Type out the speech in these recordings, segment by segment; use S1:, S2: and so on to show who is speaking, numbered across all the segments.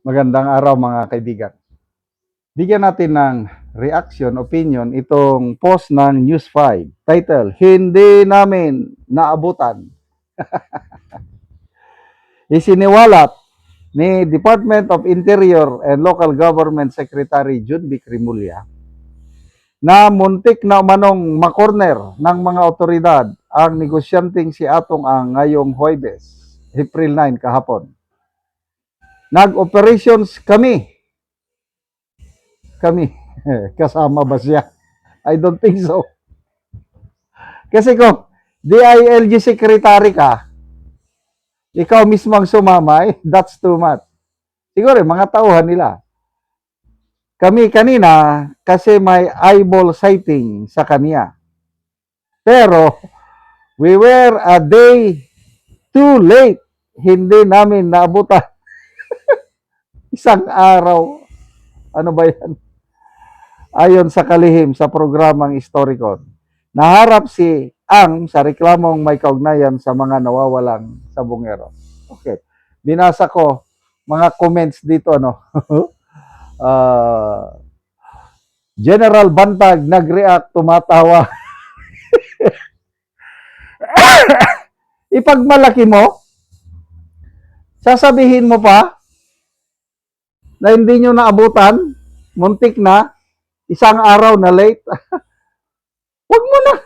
S1: Magandang araw mga kaibigan. Bigyan natin ng reaction, opinion itong post ng News 5. Title, Hindi namin naabutan. Isiniwalat ni Department of Interior and Local Government Secretary Junvic Rimulya na muntik na manong makorner ng mga otoridad ang negosyanteng si Atong Ang ngayong Huwebes, April 9 kahapon. Nag-operations kami, kasama ba siya? I don't think so. Kasi kung DILG secretary ka, ikaw mismo ang sumamay, that's too much. Siguro, mga tauhan nila. Kami kanina, kasi may eyeball sighting sa kanya. Pero, we were a day too late. Hindi namin naabutan. Isang araw. Ano ba yan? Ayon sa kalihim sa programang Historicon, naharap si Ang sa reklamong may kaugnayan sa mga nawawalang sabongero. Okay. Binasa ko mga comments dito, ano. uh, General Bantag nag-react, tumatawa. Ipagmalaki mo, sasabihin mo pa na hindi nyo naabutan, muntik na, isang araw na late. Huwag mo na.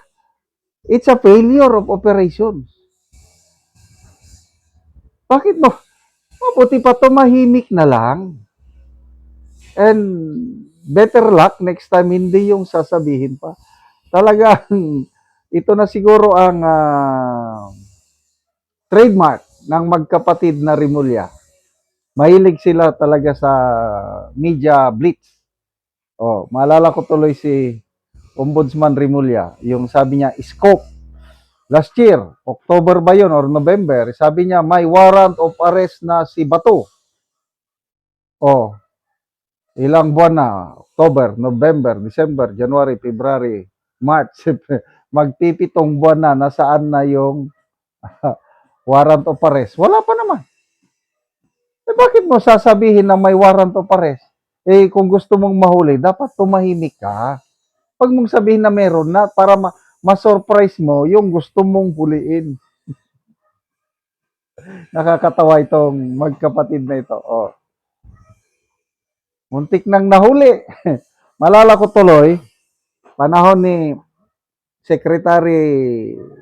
S1: It's a failure of operations. Bakit mo? Mabuti pa tumahimik na lang. And better luck next time, hindi yung sasabihin pa. Talagang ito na siguro ang trademark ng magkapatid na Rimulya. Mahilig sila talaga sa media blitz. Oh, maalala ko tuloy si Ombudsman Rimulya, yung sabi niya, scope. Last year, October ba yun or November, sabi niya, may warrant of arrest na si Bato. Oh, ilang buwan na, October, November, December, January, February, March, magpipitong buwan na, nasaan na yung warrant of arrest? Wala pa naman. Eh bakit mo sasabihin na may warrant of arrest? Eh kung gusto mong mahuli, dapat tumahimik ka. Pag mong sabihin na meron na, para ma-surprise mo yung gusto mong huliin. Nakakatawa itong magkapatid na ito. Oh. Muntik nang nahuli. Malala ko tuloy, panahon ni Secretary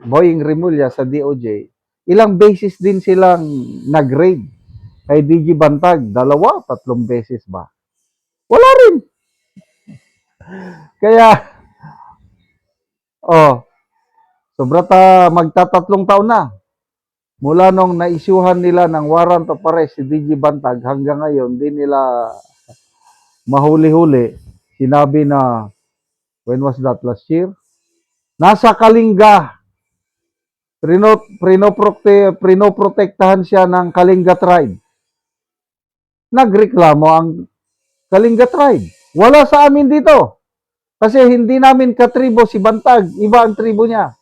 S1: Boying Rimulya sa DOJ, ilang beses din silang nag-raid kay DG Bantag. 2, 3 beses ba? Wala rin. Kaya, oh, sobrata magtatatlong taon na. Mula nung naisyuhan nila ng warrant of arrest si DG Bantag hanggang ngayon, di nila mahuli-huli. Sinabi na, when was that, last year? Nasa Kalinga. Prinoprotektahan siya ng Kalinga tribe. Nagreklamo ang Kalinga tribe. Wala sa amin dito. Kasi hindi namin katribo si Bantag. Iba ang tribo niya.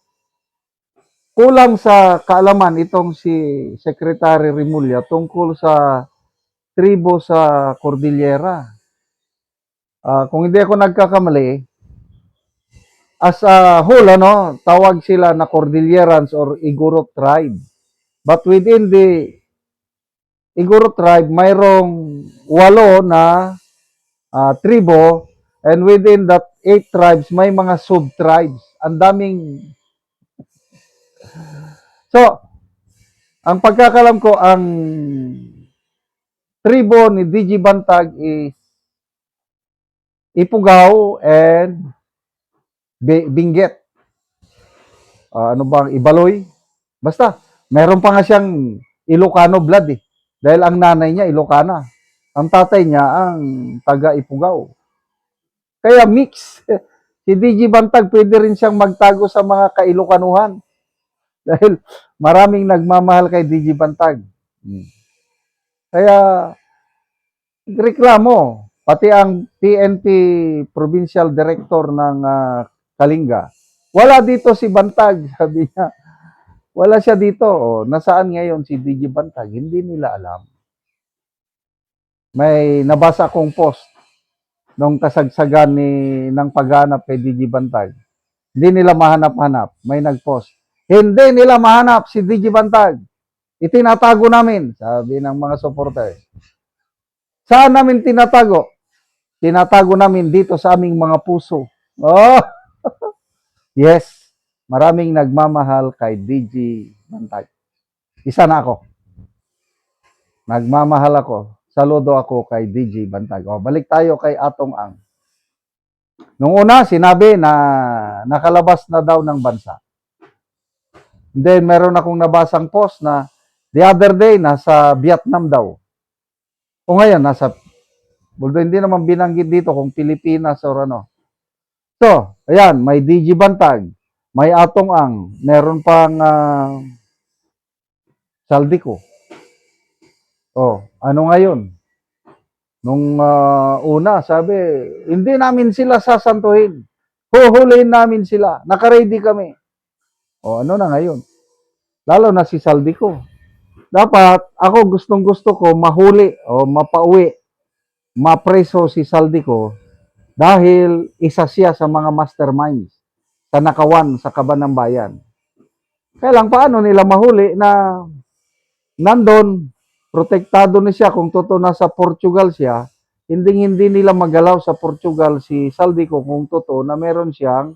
S1: Kulang sa kaalaman itong si Secretary Rimulya tungkol sa tribo sa Cordillera. Kung hindi ako nagkakamali, as a whole, ano, tawag sila na Cordillerans or Igorot tribe. But within the Igorot tribe, mayroong 8 na tribo, and within that 8 tribes, may mga sub-tribes. Ang daming. So, ang pagkakalam ko, ang tribo ni DG Bantag is Ipugaw and Benguet. Ano bang Ibaloy? Basta, meron pa nga siyang Ilocano blood eh. Dahil ang nanay niya Ilocana. Ang tatay niya ang taga Ipugaw. Kaya mix. Si DG Bantag pwede rin siyang magtago sa mga kailokanuhan. Dahil maraming nagmamahal kay DG Bantag. Kaya reklamo. Pati ang PNP Provincial Director ng Kalinga. Wala dito si Bantag, sabi niya. Wala siya dito. Nasaan ngayon si DG Bantag? Hindi nila alam. May nabasa akong post nung kasagsagan ng paghanap kay DJ Bantag. Hindi nila mahanap-hanap. May nag-post. Hindi nila mahanap si DJ Bantag. Itinatago namin, sabi ng mga supporters. Saan namin tinatago? Tinatago namin dito sa aming mga puso. Oh, yes. Maraming nagmamahal kay DJ Bantag. Isa na ako. Nagmamahal ako. Saludo ako kay DJ Bantag. O, balik tayo kay Atong Ang. Nung una, sinabi na nakalabas na daw ng bansa. Then, meron akong nabasang post na the other day, nasa Vietnam daw. O ngayon, although hindi naman binanggit dito kung Pilipinas or ano. So, ayan, may DJ Bantag, may Atong Ang, meron pang Saldico. O, ano ngayon? Nung una, sabi, hindi namin sila sasantuhin. Huhulihin namin sila. Nakaready kami. O, ano na ngayon? Lalo na si Saldico. Dapat, ako gustong-gusto ko mahuli o mapauwi, mapreso si Saldico dahil isa siya sa mga masterminds sa nakawan sa Kaban ng Bayan. Kaya lang, paano nila mahuli na nandun, protektado na siya kung totoo nasa Portugal siya, hindi nila magalaw sa Portugal si Saldico kung totoo na meron siyang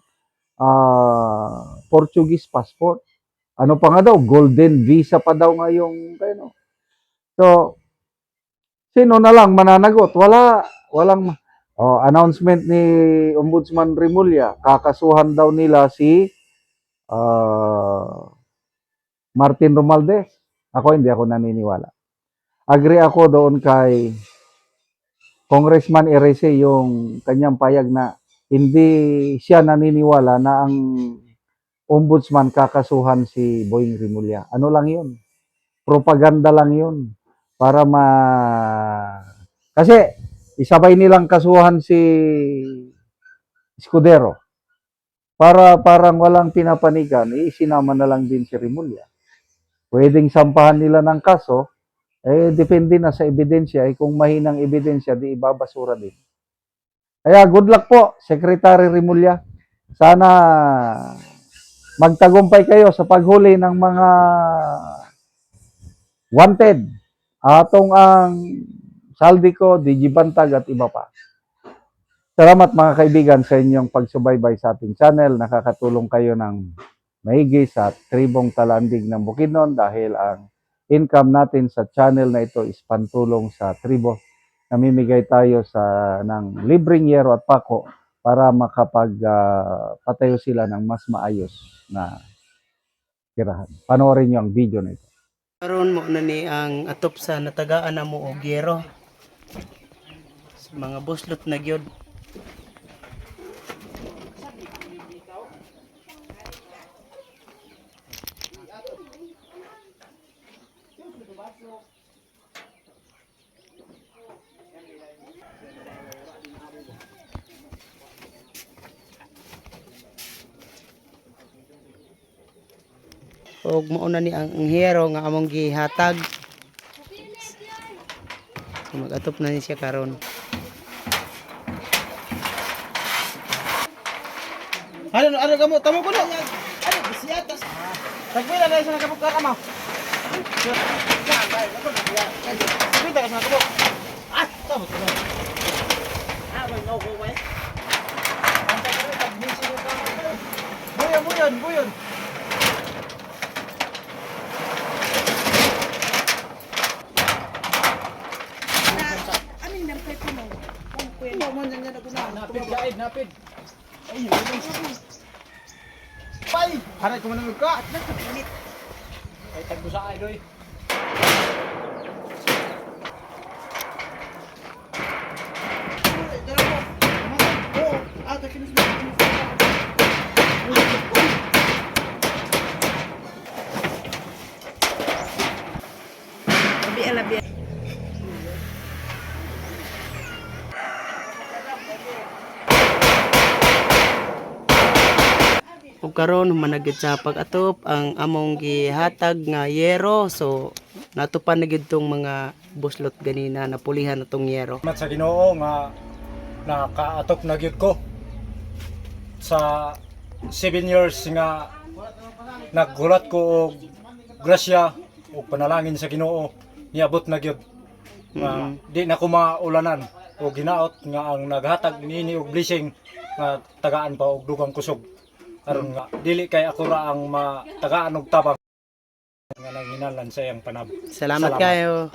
S1: Portuguese passport. Ano pa nga daw, golden visa pa daw ngayong, ano. So, sino na lang mananagot? Walang announcement ni Ombudsman Remulla, kakasuhan daw nila si Martin Romualdez. Hindi ako naniniwala. Agree ako doon kay Congressman Erese yung kanyang payag na hindi siya naniniwala na ang ombudsman kakasuhan si Boying Remulla. Ano lang yun? Propaganda lang yun. Para Kasi isabay nilang kasuhan si Escudero. Para parang walang pinapanigan, isinama na lang din si Remulla. Pwedeng sampahan nila ng kaso, depende na sa ebidensya. Kung mahinang ebidensya, di ibabasura din. Kaya good luck po, Secretary Remulla. Sana magtagumpay kayo sa paghuli ng mga wanted. Atong Ang Saldico, DJ Bantag at iba pa. Salamat mga kaibigan sa inyong pagsubaybay sa ating channel. Nakakatulong kayo ng maigi sa tribong talandig ng Bukidnon dahil ang income natin sa channel na ito is pantulong sa tribo. Namimigay tayo ng libreng yero at pako para makapagpatayo sila ng mas maayos na tirahan. Panoorin niyo ang video na ito.
S2: Karon mo na ni ang atop sa natagaan na mo og yero. Sa mga buslot na gyud. Og mauna ni ang hero nga among gihatag. So, mag-atop na ni siya karon. Ano kamo tamo ko lang. Ano bisiyatas. Tagpila na sa nakabukar ama. Kita ka sa nakabuk. Tamo ko. May no go way. Buyon. Napid. Ay, Pay! Haray ko manang ka! Ay, tagbo sa ay, doy. Labi. Ug karon managid sa pag-atop ang among gihatag nga yero. So natupan na gid tong mga buslot ganina napulihan na tong yero.
S3: Salamat sa Ginoo nga nakaatok na gyud ko sa 7 years nga naghulat ko og grasya o panalangin sa Ginoo, niabot na gyud nga di na ko maulanan o ginaot nga ang naghatag niini og blessing nga tagaan pa og dugang kusog aron nga dili kay ako ra ang matagaan og tabang nga nanginahanglan sa iyang panab.
S2: Salamat kayo.